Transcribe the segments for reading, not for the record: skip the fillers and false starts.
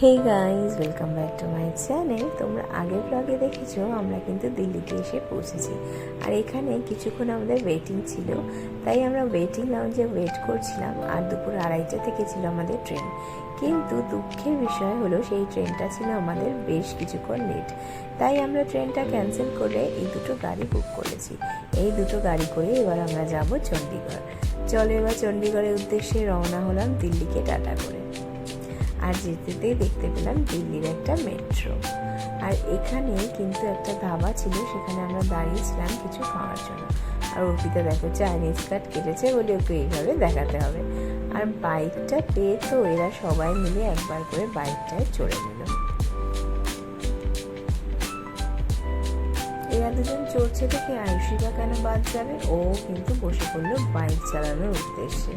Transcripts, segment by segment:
Hey guys, welcome back to my channel. তোমরা আগের ব্লগে দেখেছো আমরা কিন্তু দিল্লিতে এসে পৌঁছেছি। আর এখানে কিছুক্ষণ আমাদের ওয়েটিং ছিল, তাই আমরা ওয়েটিং লাউঞ্জে ওয়েট করছিলাম। আর দুপুর 2:30 থেকে ছিল আমাদের ট্রেন। কিন্তু দুঃখের বিষয় হলো সেই ট্রেনটা ছিল আমাদের বেশ কিছুক্ষণ লেট। তাই আমরা ট্রেনটা ক্যান্সেল করে এই দুটো গাড়ি বুক করেছি। এই দুটো গাড়ি করে এবার আমরা যাব চণ্ডীগড়। চলো এবার চণ্ডীগড়ের উদ্দেশ্যে রওনা হলাম দিল্লিকে টাটা করে। আর যেতেই দেখতে পেলাম দিল্লির একটা মেট্রো। আর এখানে কিন্তু একটা ধাবা ছিল, সেখানে আমরা দাঁড়িয়েছিলাম কিছু খাওয়ার জন্য। আর অর্পিতা দেখো চাইনিজ কাট কেটেছে বলে ওকে এইভাবে দেখাতে হবে। আর বাইকটা পেয়ে তো এরা সবাই মিলে একবার করে বাইকটায় চড়ে নিল। এরা দুজন চড়ছে থেকে আয়ুষিকা কেন বাদ যাবে? ও কিন্তু বসে পড়লো বাইক চালানোর উদ্দেশ্যে।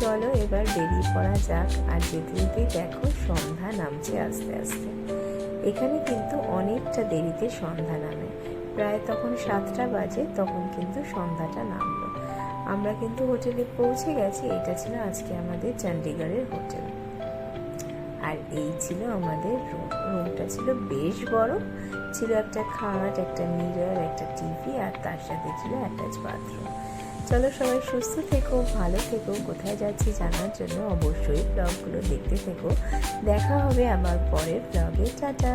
চলো এবার বেরিয়ে পড়া যাক। আর যেতে যেতেই দেখো সন্ধ্যা নামছে আস্তে আস্তে। এখানে কিন্তু অনেকটা দেরিতে সন্ধ্যা নামে, প্রায় তখন 7টা বাজে, তখন কিন্তু সন্ধ্যাটা নামলো। আমরা কিন্তু হোটেলে পৌঁছে গেছি। এটা ছিল আজকে আমাদের চণ্ডীগড়ের হোটেল। আর এই ছিল আমাদের রুমটা ছিল বেশ বড়, ছিল একটা খাট, একটা মিরর, একটা টিভি, আর তার সাথে ছিল অ্যাটাচ বাথরুম। চলো সবাই সুস্থ থেকো, ভালো থেকো। কোথায় যাচ্ছি জানার জন্য অবশ্যই ব্লগগুলো দেখতে থেকো। দেখা হবে আবার পরের ব্লগে। টাটা।